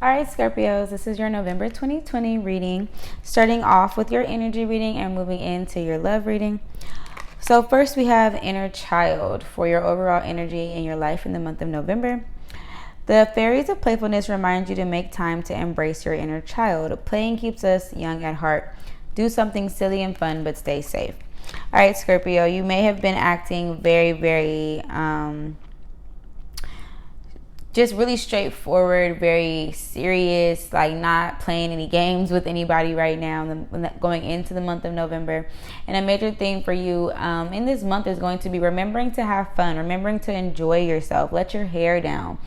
All right, Scorpios, this is your November 2020 reading, starting off with your energy reading and moving into your love reading. So first we have inner child for your overall energy in your life in the month of November. The fairies of playfulness remind you to make time to embrace your inner child. Playing keeps us young at heart. Do something silly and fun, but stay safe. All right, Scorpio, you may have been acting very just really straightforward, very serious, like not playing any games with anybody right now going into the month of November. And a major thing for you in this month is going to be remembering to have fun, remembering to enjoy yourself. Let your hair down.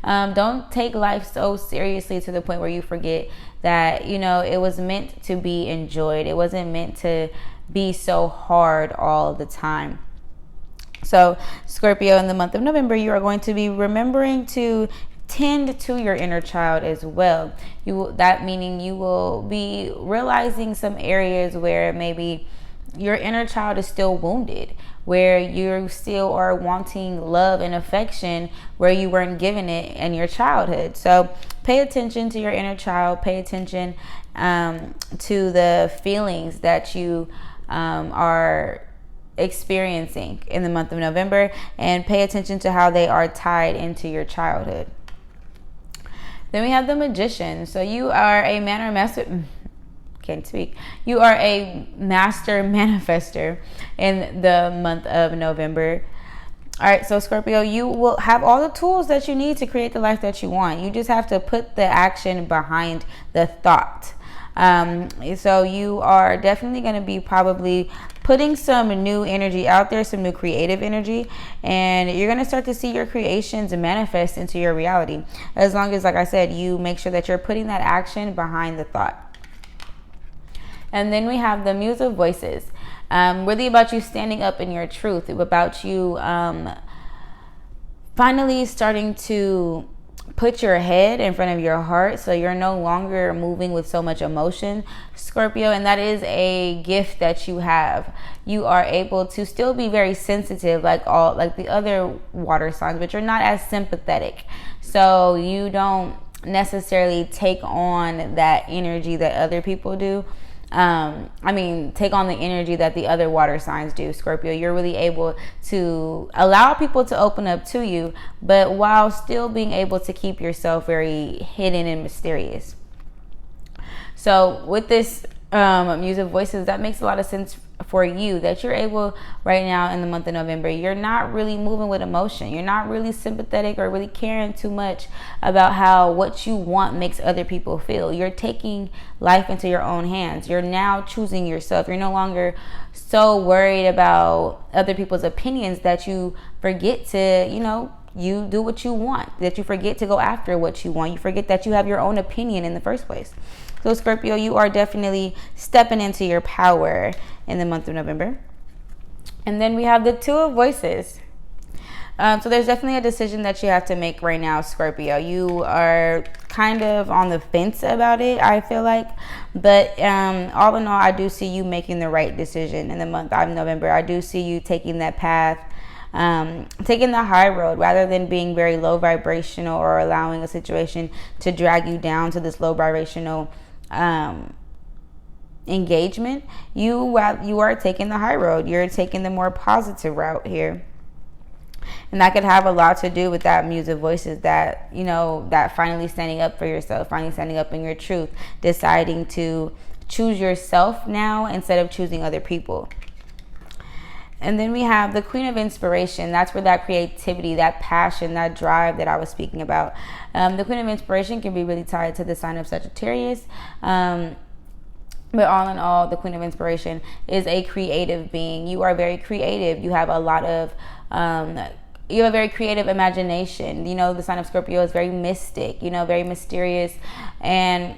Don't take life so seriously to the point where you forget that, you know, it was meant to be enjoyed. It wasn't meant to be so hard all the time. So Scorpio, in the month of November, you are going to be remembering to tend to your inner child as well. That meaning you will be realizing some areas where maybe your inner child is still wounded, where you still are wanting love and affection where you weren't given it in your childhood. So pay attention to your inner child. Pay attention to the feelings that you are experiencing in the month of November, and pay attention to how they are tied into your childhood. Then we have the Magician. So you are a You are a master manifester in the month of November. All right, so Scorpio, you will have all the tools that you need to create the life that you want. You just have to put the action behind the thought. So you are definitely going to be probably putting some new energy out there, some new creative energy, and you're going to start to see your creations manifest into your reality. As long as, like I said, you make sure that you're putting that action behind the thought. And then we have the Muse of Voices. Really about you standing up in your truth, about you finally starting to put your head in front of your heart, so you're no longer moving with so much emotion, Scorpio, and that is a gift that you have. You are able to still be very sensitive like the other water signs, but you're not as sympathetic. So you don't necessarily take on that energy that other people do. Take on the energy that the other water signs do, Scorpio. You're really able to allow people to open up to you, but while still being able to keep yourself very hidden and mysterious. So with this Muse of Voices, that makes a lot of sense for you, that you're able right now in the month of November, you're not really moving with emotion. You're not really sympathetic or really caring too much about how what you want makes other people feel. You're taking life into your own hands. You're now choosing yourself. You're no longer so worried about other people's opinions that you forget to, you do what you want, that you forget to go after what you want. You forget that you have your own opinion in the first place. So Scorpio, you are definitely stepping into your power in the month of November. And then we have the Two of Voices. So there's definitely a decision that you have to make right now, Scorpio. You are kind of on the fence about it, I feel like. But all in all, I do see you making the right decision in the month of November. I do see you taking that path, taking the high road rather than being very low vibrational or allowing a situation to drag you down to this low vibrational engagement. You are taking the high road. You're taking the more positive route here. And that could have a lot to do with that Muse of Voices, that, that finally standing up for yourself, finally standing up in your truth, deciding to choose yourself now instead of choosing other people. And then we have the Queen of Inspiration. That's where that creativity, that passion, that drive that I was speaking about. The Queen of Inspiration can be really tied to the sign of Sagittarius. But all in all, the Queen of Inspiration is a creative being. You are very creative. You have a lot of, you have a very creative imagination. The sign of Scorpio is very mystic, very mysterious. And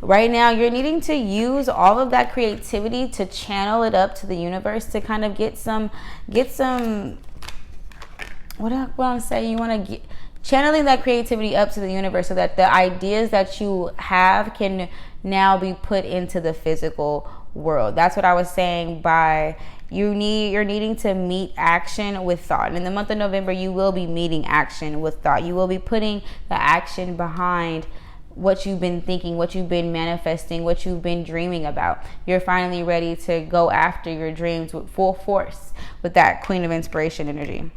right now you're needing to use all of that creativity to channel it up to the universe, to kind of get some what I want to say, you want to get channeling that creativity up to the universe so that the ideas that you have can now be put into the physical world. That's what I was saying by you're needing to meet action with thought. And in the month of November, you will be meeting action with thought. You will be putting the action behind what you've been thinking, what you've been manifesting, what you've been dreaming about. You're finally ready to go after your dreams with full force with that Queen of Inspiration energy.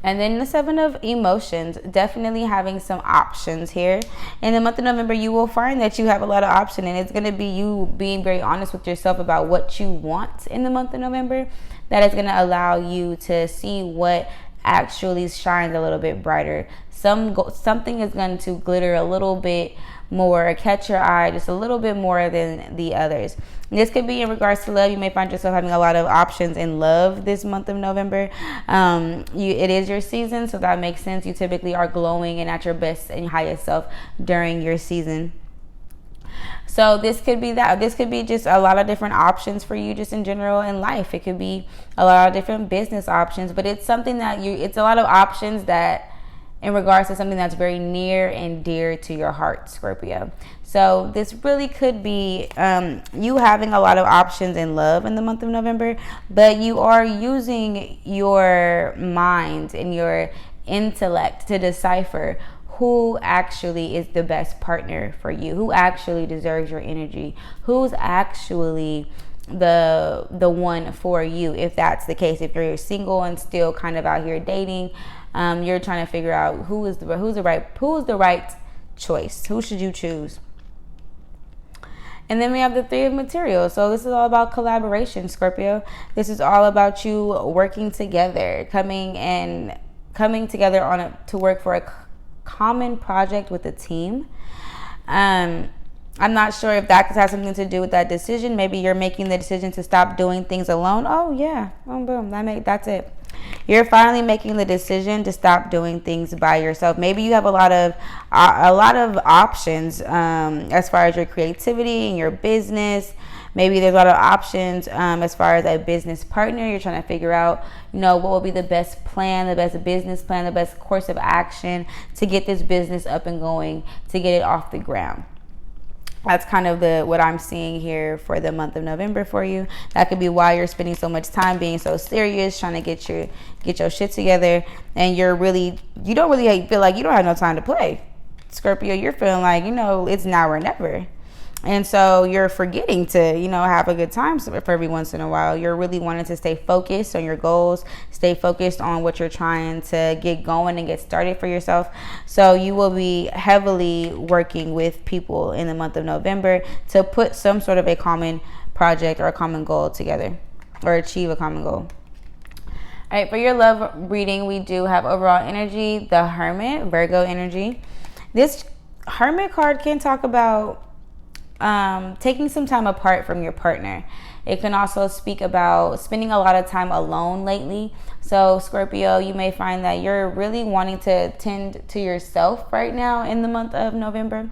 And then the Seven of Emotions, definitely having some options here. In the month of November, you will find that you have a lot of options, and it's going to be you being very honest with yourself about what you want in the month of November. That is going to allow you to see what actually shines a little bit brighter. Something is going to glitter a little bit more, catch your eye just a little bit more than the others. This could be in regards to love. You may find yourself having a lot of options in love this month of November. It is your season, so that makes sense. You typically are glowing and at your best and highest self during your season. So this could be that. This could be just a lot of different options for you just in general in life. It could be a lot of different business options, but it's something that it's a lot of options that in regards to something that's very near and dear to your heart, Scorpio. So this really could be you having a lot of options in love in the month of November, but you are using your mind and your intellect to decipher who actually is the best partner for you, who actually deserves your energy, who's actually the one for you. If that's the case, if you're single and still kind of out here dating, you're trying to figure out who's the right choice. Who should you choose? And then we have the Three of Materials. So this is all about collaboration, Scorpio. This is all about you working together, coming together to work for a common project with a team. I'm not sure if that could have something to do with that decision. Maybe you're making the decision to stop doing things alone. Oh yeah, boom, that's it. You're finally making the decision to stop doing things by yourself. Maybe you have a lot of options as far as your creativity and your business. Maybe there's a lot of options as far as a business partner. You're trying to figure out, what will be the best plan, the best business plan, the best course of action to get this business up and going, to get it off the ground. That's kind of what I'm seeing here for the month of November for you. That could be why you're spending so much time being so serious, trying to get your shit together, and you don't really feel like you don't have no time to play. Scorpio, you're feeling like, it's now or never. And so you're forgetting to, have a good time for every once in a while. You're really wanting to stay focused on your goals, stay focused on what you're trying to get going and get started for yourself. So you will be heavily working with people in the month of November to put some sort of a common project or a common goal together or achieve a common goal. All right, for your love reading, we do have overall energy, the Hermit, Virgo energy. This Hermit card can talk about taking some time apart from your partner. It can also speak about spending a lot of time alone lately. So Scorpio, you may find that you're really wanting to tend to yourself right now in the month of November.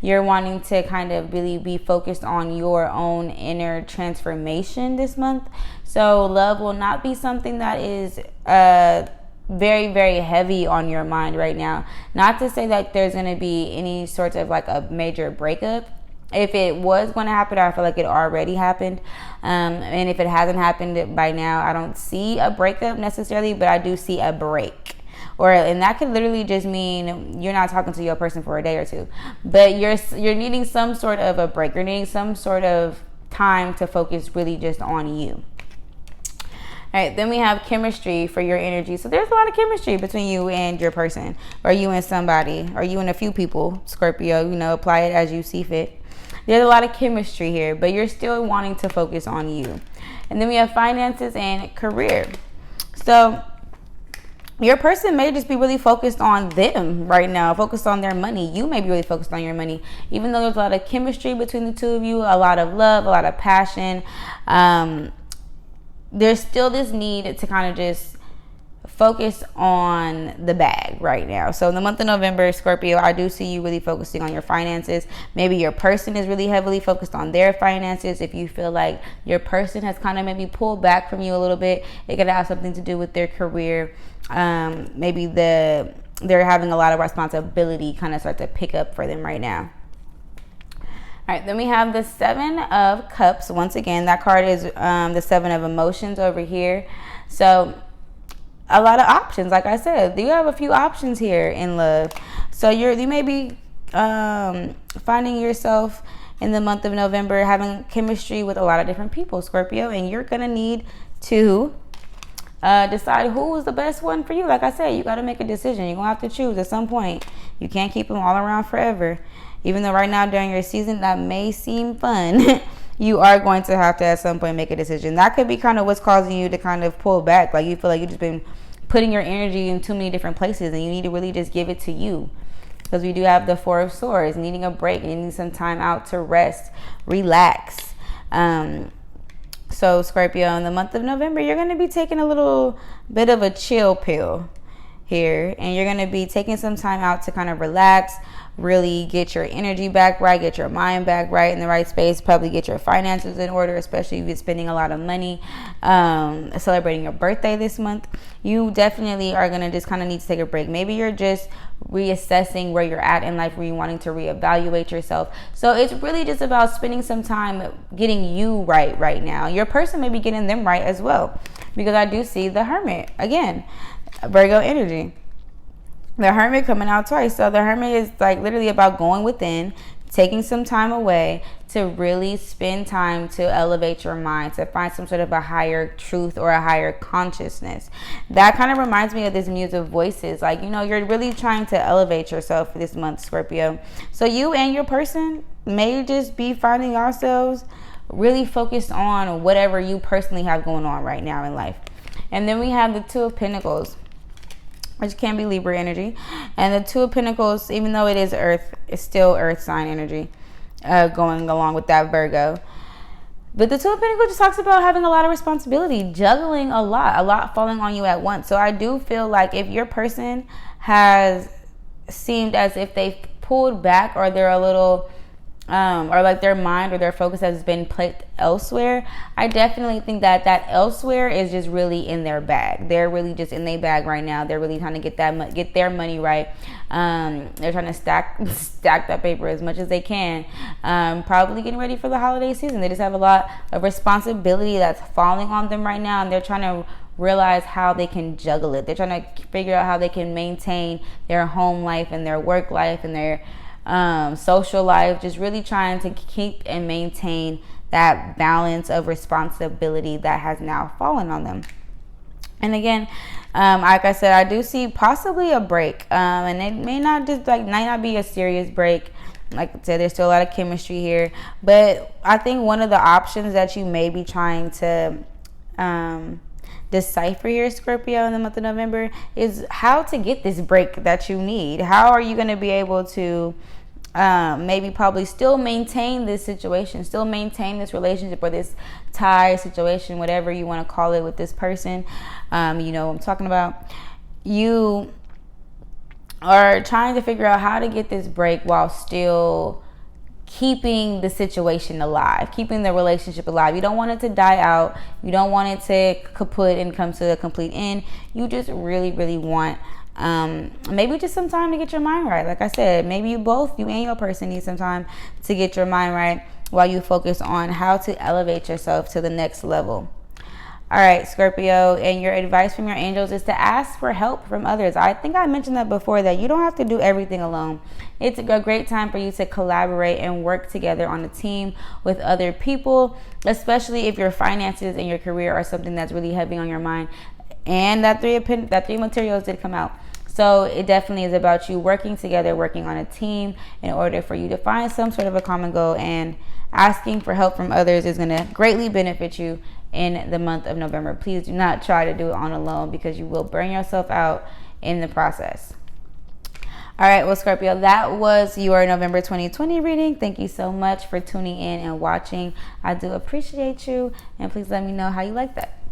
You're wanting to kind of really be focused on your own inner transformation this month. So love will not be something that is very, very heavy on your mind right now. Not to say that there's going to be any sort of like a major breakup. If it was going to happen, I feel like it already happened. And if it hasn't happened by now, I don't see a breakup necessarily, but I do see a break. And that could literally just mean you're not talking to your person for a day or two. But you're needing some sort of a break. You're needing some sort of time to focus really just on you. All right, then we have chemistry for your energy. So there's a lot of chemistry between you and your person, or you and somebody, or you and a few people, Scorpio. Apply it as you see fit. There's a lot of chemistry here, but you're still wanting to focus on you. And then we have finances and career. So your person may just be really focused on them right now, focused on their money. You may be really focused on your money. Even though there's a lot of chemistry between the two of you, a lot of love, a lot of passion, there's still this need to kind of just focus on the bag right now. So in the month of November, Scorpio, I do see you really focusing on your finances. Maybe your person is really heavily focused on their finances. If you feel like your person has kind of maybe pulled back from you a little bit, it could have something to do with their career. Maybe they're having a lot of responsibility kind of start to pick up for them right now. All right, then we have the Seven of Cups. Once again, that card is the Seven of Emotions over here. So a lot of options, like I said. You have a few options here in love. So you may be finding yourself in the month of November having chemistry with a lot of different people, Scorpio, and you're gonna need to decide who is the best one for you. Like I said, you got to make a decision. You're gonna have to choose at some point. You can't keep them all around forever. Even though right now during your season that may seem fun, you are going to have to at some point make a decision. That could be kind of what's causing you to kind of pull back. Like you feel like you've just been putting your energy in too many different places, and you need to really just give it to you. Because we do have the Four of Swords, needing a break, needing some time out to rest, relax. So Scorpio, in the month of November, you're going to be taking a little bit of a chill pill here, and you're going to be taking some time out to kind of relax, really get your energy back right, get your mind back right in the right space, probably get your finances in order, especially if you're spending a lot of money celebrating your birthday this month. You definitely are going to just kind of need to take a break. Maybe you're just reassessing where you're at in life, where you're wanting to reevaluate yourself. So it's really just about spending some time getting you right now. Your person may be getting them right as well, because I do see the Hermit again, Virgo energy. The Hermit coming out twice. So the Hermit is like literally about going within, taking some time away to really spend time to elevate your mind, to find some sort of a higher truth or a higher consciousness. That kind of reminds me of this Muse of Voices. Like, you know, you're really trying to elevate yourself this month, Scorpio. So you and your person may just be finding yourselves really focused on whatever you personally have going on right now in life. And then we have the Two of Pentacles, which can be Libra energy. And the Two of Pentacles, even though it is Earth, it's still Earth sign energy going along with that Virgo. But the Two of Pentacles just talks about having a lot of responsibility, juggling a lot falling on you at once. So I do feel like if your person has seemed as if they've pulled back, or they're a little or like their mind or their focus has been put elsewhere, I definitely think that elsewhere is just really in their bag. They're really just in their bag right now. They're really trying to get their money right. They're trying to stack that paper as much as they can. Probably getting ready for the holiday season. They just have a lot of responsibility that's falling on them right now, and they're trying to realize how they can juggle it. They're trying to figure out how they can maintain their home life and their work life and their social life, just really trying to keep and maintain that balance of responsibility that has now fallen on them. And again, like I said, I do see possibly a break, and it may not be a serious break. Like I said, there's still a lot of chemistry here, but I think one of the options that you may be trying to decipher here, Scorpio, in the month of November, is how to get this break that you need. How are you going to be able to maybe probably still maintain this situation, still maintain this relationship or this tie situation, whatever you want to call it, with this person? You know what I'm talking about. You are trying to figure out how to get this break while still keeping the situation alive, keeping the relationship alive. You don't want it to die out. You don't want it to kaput and come to a complete end. You just really want maybe just some time to get your mind right. Like I said, maybe you and your person need some time to get your mind right while you focus on how to elevate yourself to the next level. All right, Scorpio, and your advice from your angels is to ask for help from others. I think I mentioned that before, that you don't have to do everything alone. It's a great time for you to collaborate and work together on a team with other people, especially if your finances and your career are something that's really heavy on your mind. And that three materials did come out. So it definitely is about you working together, working on a team in order for you to find some sort of a common goal, and asking for help from others is going to greatly benefit you in the month of November. Please do not try to do it on alone, because you will burn yourself out in the process. All right, well, Scorpio, that was your November 2020 reading. Thank you so much for tuning in and watching. I do appreciate you, and please let me know how you like that.